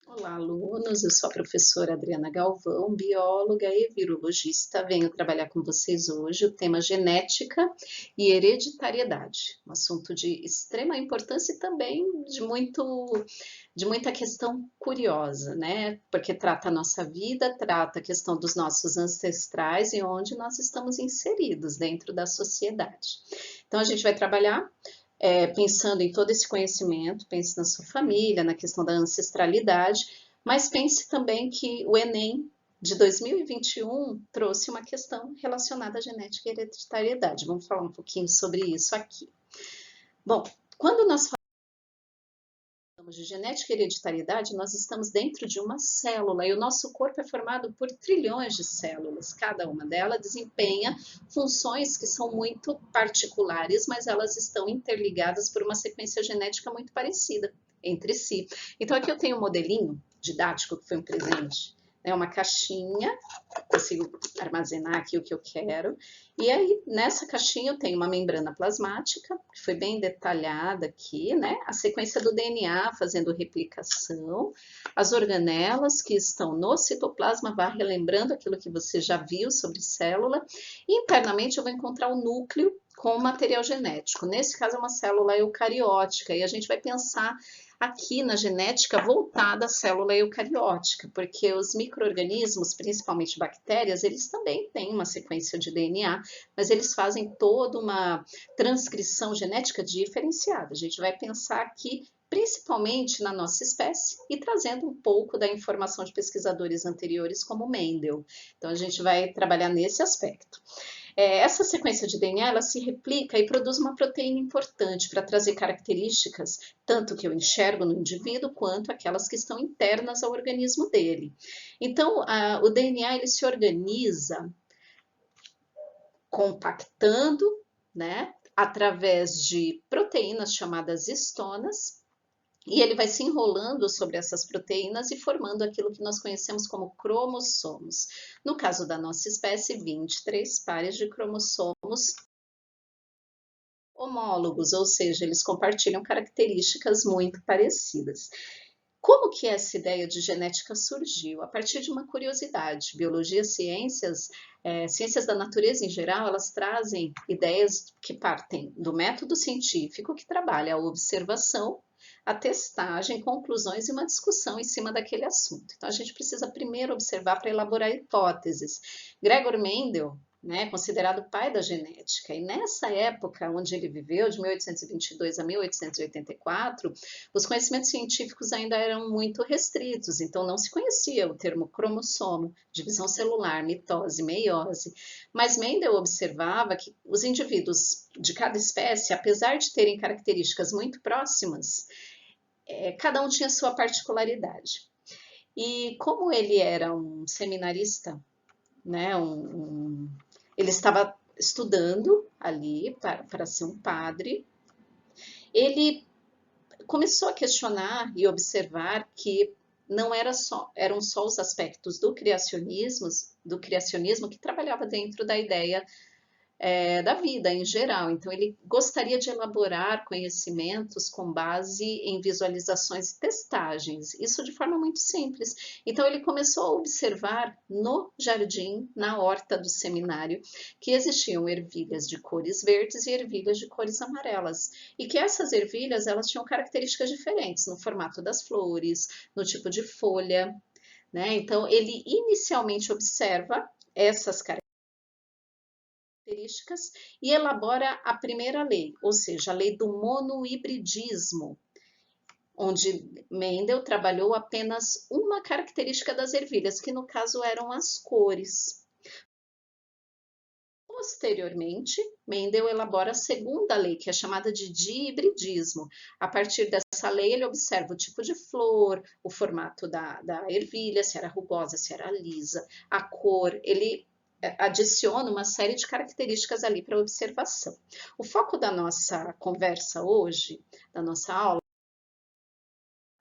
Olá, alunos. Eu sou a professora Adriana Galvão, bióloga e virologista. Venho trabalhar com vocês hoje o tema genética e hereditariedade, um assunto de extrema importância e também de muita questão curiosa, né? Porque trata a nossa vida, trata a questão dos nossos ancestrais e onde nós estamos inseridos dentro da sociedade. Então, a gente vai trabalhar pensando em todo esse conhecimento, pense na sua família, na questão da ancestralidade, mas pense também que o Enem de 2021 trouxe uma questão relacionada à genética e hereditariedade. Vamos falar um pouquinho sobre isso aqui. Bom, quando nós falamos de genética e hereditariedade, nós estamos dentro de uma célula e o nosso corpo é formado por trilhões de células. Cada uma delas desempenha funções que são muito particulares, mas elas estão interligadas por uma sequência genética muito parecida entre si. Então aqui eu tenho um modelinho didático que foi um presente, né? Uma caixinha, consigo armazenar aqui o que eu quero. E aí, nessa caixinha, eu tenho uma membrana plasmática, que foi bem detalhada aqui, né? A sequência do DNA fazendo replicação, as organelas que estão no citoplasma, vá relembrando aquilo que você já viu sobre célula. E internamente eu vou encontrar o núcleo com material genético. Nesse caso, é uma célula eucariótica, e a gente vai pensar aqui na genética voltada à célula eucariótica, porque os micro-organismos, principalmente bactérias, eles também têm uma sequência de DNA, mas eles fazem toda uma transcrição genética diferenciada. A gente vai pensar aqui principalmente na nossa espécie e trazendo um pouco da informação de pesquisadores anteriores como Mendel. Então a gente vai trabalhar nesse aspecto. Essa sequência de DNA ela se replica e produz uma proteína importante para trazer características, tanto que eu enxergo no indivíduo, quanto aquelas que estão internas ao organismo dele. Então, o DNA ele se organiza compactando, né, através de proteínas chamadas histonas, e ele vai se enrolando sobre essas proteínas e formando aquilo que nós conhecemos como cromossomos. No caso da nossa espécie, 23 pares de cromossomos homólogos, ou seja, eles compartilham características muito parecidas. Como que essa ideia de genética surgiu? A partir de uma curiosidade. Biologia, ciências da natureza em geral, elas trazem ideias que partem do método científico que trabalha a observação, a testagem, conclusões e uma discussão em cima daquele assunto. Então, a gente precisa primeiro observar para elaborar hipóteses. Gregor Mendel, né, considerado o pai da genética, e nessa época onde ele viveu, de 1822 a 1884, os conhecimentos científicos ainda eram muito restritos, então não se conhecia o termo cromossomo, divisão celular, mitose, meiose. Mas Mendel observava que os indivíduos de cada espécie, apesar de terem características muito próximas, cada um tinha sua particularidade. E como ele era um seminarista, né, ele estava estudando ali para ser um padre, ele começou a questionar e observar que não eram só os aspectos do criacionismo que trabalhava dentro da ideia da vida em geral. Então, ele gostaria de elaborar conhecimentos com base em visualizações e testagens, isso de forma muito simples. Então, ele começou a observar no jardim, na horta do seminário, que existiam ervilhas de cores verdes e ervilhas de cores amarelas, e que essas ervilhas elas tinham características diferentes no formato das flores, no tipo de folha, né? Então, ele inicialmente observa essas características e elabora a primeira lei, ou seja, a lei do monohibridismo, onde Mendel trabalhou apenas uma característica das ervilhas, que no caso eram as cores. Posteriormente, Mendel elabora a segunda lei, que é chamada de dihibridismo. A partir dessa lei, ele observa o tipo de flor, o formato da ervilha, se era rugosa, se era lisa, a cor. Ele adiciona uma série de características ali para observação. O foco da nossa conversa hoje, da nossa aula,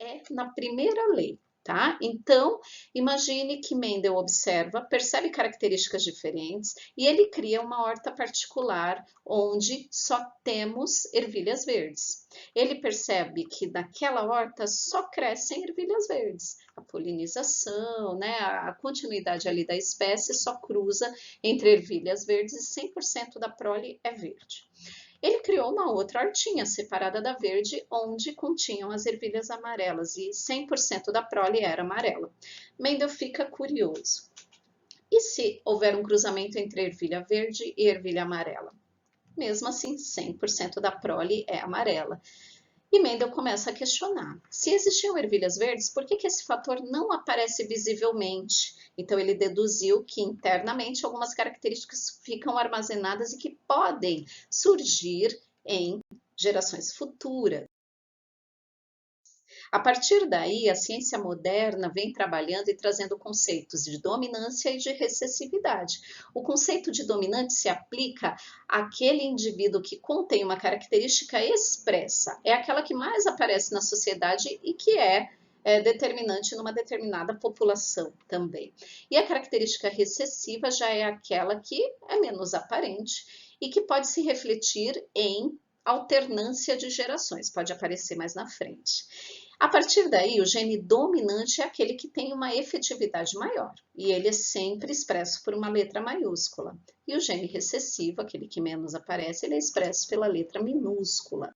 é na primeira lei. Tá? Então, imagine que Mendel observa, percebe características diferentes e ele cria uma horta particular onde só temos ervilhas verdes. Ele percebe que naquela horta só crescem ervilhas verdes. A polinização, né, a continuidade ali da espécie só cruza entre ervilhas verdes e 100% da prole é verde. Ele criou uma outra hortinha separada da verde, onde continham as ervilhas amarelas e 100% da prole era amarela. Mendel fica curioso. E se houver um cruzamento entre ervilha verde e ervilha amarela? Mesmo assim, 100% da prole é amarela. E Mendel começa a questionar. Se existiam ervilhas verdes, por que esse fator não aparece visivelmente? Então ele deduziu que internamente algumas características ficam armazenadas e que podem surgir em gerações futuras. A partir daí, a ciência moderna vem trabalhando e trazendo conceitos de dominância e de recessividade. O conceito de dominante se aplica àquele indivíduo que contém uma característica expressa, é aquela que mais aparece na sociedade e que é determinante numa determinada população também. E a característica recessiva já é aquela que é menos aparente e que pode se refletir em alternância de gerações, pode aparecer mais na frente. A partir daí, o gene dominante é aquele que tem uma efetividade maior, e ele é sempre expresso por uma letra maiúscula. E o gene recessivo, aquele que menos aparece, ele é expresso pela letra minúscula.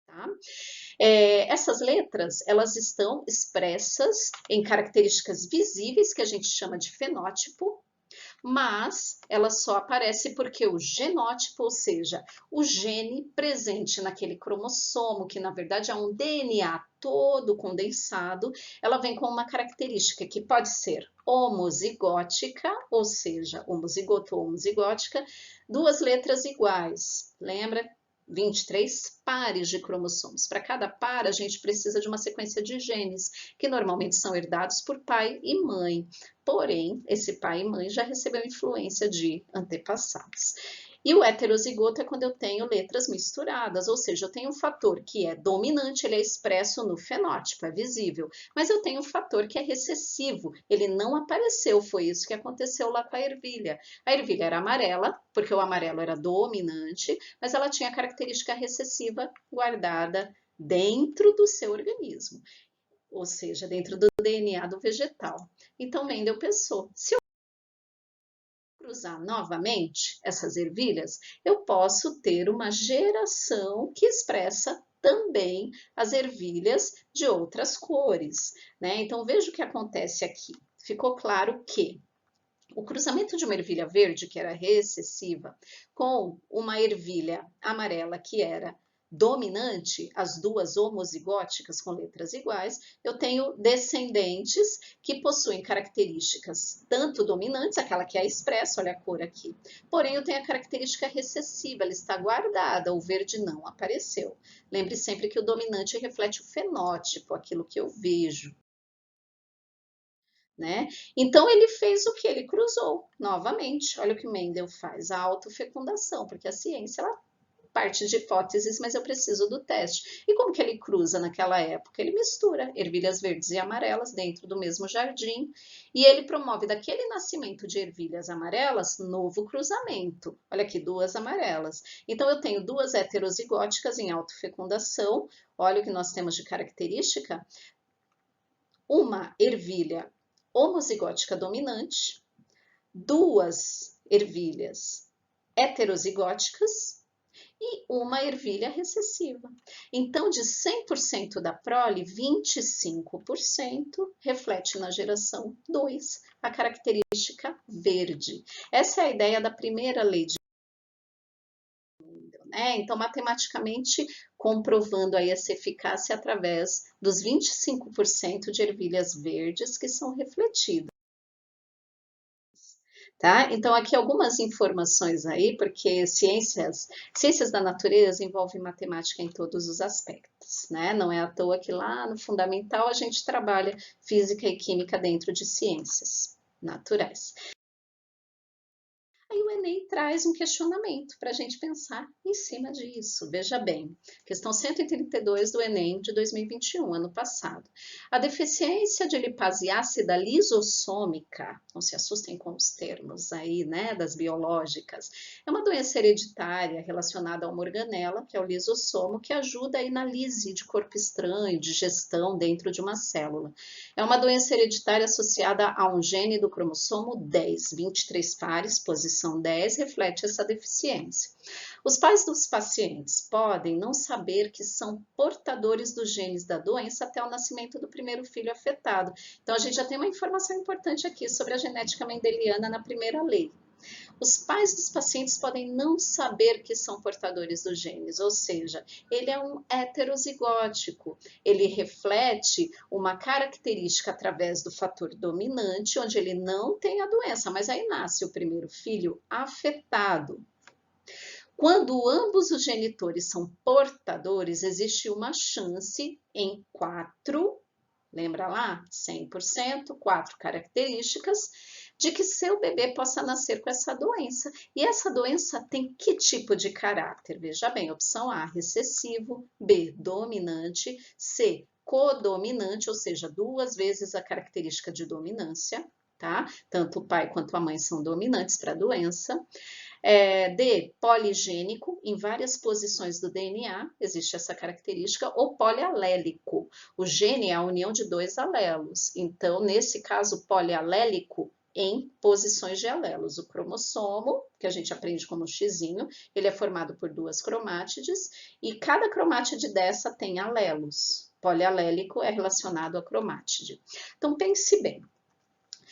Tá? Essas letras, elas estão expressas em características visíveis, que a gente chama de fenótipo, mas ela só aparece porque o genótipo, ou seja, o gene presente naquele cromossomo, que na verdade é um DNA todo condensado, ela vem com uma característica que pode ser homozigótica, ou seja, homozigoto ou homozigótica, duas letras iguais. Lembra? 23 pares de cromossomos. Para cada par, a gente precisa de uma sequência de genes, que normalmente são herdados por pai e mãe. Porém, esse pai e mãe já recebeu influência de antepassados. E o heterozigoto é quando eu tenho letras misturadas, ou seja, eu tenho um fator que é dominante, ele é expresso no fenótipo, é visível, mas eu tenho um fator que é recessivo, ele não apareceu, foi isso que aconteceu lá com a ervilha. A ervilha era amarela, porque o amarelo era dominante, mas ela tinha a característica recessiva guardada dentro do seu organismo, ou seja, dentro do DNA do vegetal. Então Mendel pensou, se eu cruzar novamente essas ervilhas, eu posso ter uma geração que expressa também as ervilhas de outras cores, né? Então veja o que acontece aqui. Ficou claro que o cruzamento de uma ervilha verde, que era recessiva, com uma ervilha amarela, que era dominante, as duas homozigóticas com letras iguais, eu tenho descendentes que possuem características tanto dominantes, aquela que é expressa, olha a cor aqui, porém eu tenho a característica recessiva, ela está guardada, o verde não apareceu. Lembre sempre que o dominante reflete o fenótipo, aquilo que eu vejo. Né? Então ele fez o que? Ele cruzou novamente. Olha o que Mendel faz, a autofecundação, porque a ciência ela parte de hipóteses, mas eu preciso do teste. E como que ele cruza naquela época? Ele mistura ervilhas verdes e amarelas dentro do mesmo jardim e ele promove daquele nascimento de ervilhas amarelas novo cruzamento. Olha aqui, duas amarelas. Então eu tenho duas heterozigóticas em autofecundação. Olha o que nós temos de característica. Uma ervilha homozigótica dominante, duas ervilhas heterozigóticas e uma ervilha recessiva. Então, de 100% da prole, 25% reflete na geração 2 a característica verde. Essa é a ideia da primeira lei de então, matematicamente, comprovando aí essa eficácia através dos 25% de ervilhas verdes que são refletidas. Tá? Então, aqui algumas informações aí, porque ciências da natureza envolvem matemática em todos os aspectos, né? Não é à toa que lá no fundamental a gente trabalha física e química dentro de ciências naturais. Aí o Enem traz um questionamento para a gente pensar em cima disso. Veja bem, questão 132 do Enem de 2021, ano passado. A deficiência de lipase ácida lisossômica, não se assustem com os termos aí, né, das biológicas, é uma doença hereditária relacionada a uma organela, que é o lisossomo, que ajuda aí na lise de corpo estranho, digestão dentro de uma célula. É uma doença hereditária associada a um gene do cromossomo 10, 23 pares, posição 10, reflete essa deficiência. Os pais dos pacientes podem não saber que são portadores dos genes da doença até o nascimento do primeiro filho afetado. Então, a gente já tem uma informação importante aqui sobre a genética mendeliana na primeira lei. Os pais dos pacientes podem não saber que são portadores dos genes, ou seja, ele é um heterozigótico, ele reflete uma característica através do fator dominante, onde ele não tem a doença, mas aí nasce o primeiro filho afetado. Quando ambos os genitores são portadores, existe uma chance em 4, lembra lá? 100%, 4 características, de que seu bebê possa nascer com essa doença. E essa doença tem que tipo de caráter? Veja bem, opção A, recessivo, B, dominante, C, codominante, ou seja, 2 vezes a característica de dominância, tá? Tanto o pai quanto a mãe são dominantes para a doença. D, poligênico, em várias posições do DNA, existe essa característica, ou polialélico. O gene é a união de 2 alelos. Então, nesse caso, polialélico, em posições de alelos. O cromossomo, que a gente aprende como xizinho, ele é formado por 2 cromátides, e cada cromátide dessa tem alelos. Polialélico é relacionado à cromátide. Então, pense bem.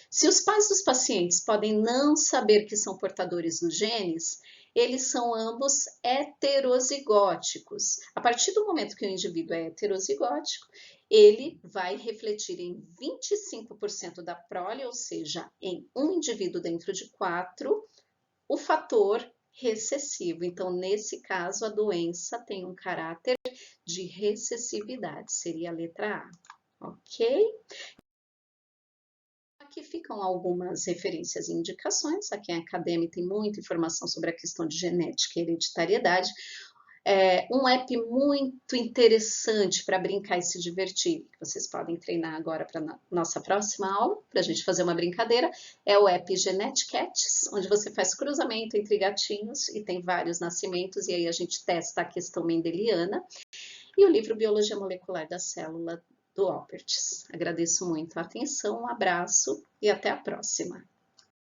Se os pais dos pacientes podem não saber que são portadores dos genes, eles são ambos heterozigóticos. A partir do momento que o indivíduo é heterozigótico, ele vai refletir em 25% da prole, ou seja, em um indivíduo dentro de 4, o fator recessivo. Então, nesse caso, a doença tem um caráter de recessividade, seria a letra A, ok? Aqui ficam algumas referências e indicações. Aqui em Academy tem muita informação sobre a questão de genética e hereditariedade. Um app muito interessante para brincar e se divertir, que vocês podem treinar agora para a nossa próxima aula, para a gente fazer uma brincadeira, é o app Genetcats, onde você faz cruzamento entre gatinhos e tem vários nascimentos, e aí a gente testa a questão mendeliana. E o livro Biologia Molecular da Célula, do Alberts. Agradeço muito a atenção, um abraço e até a próxima.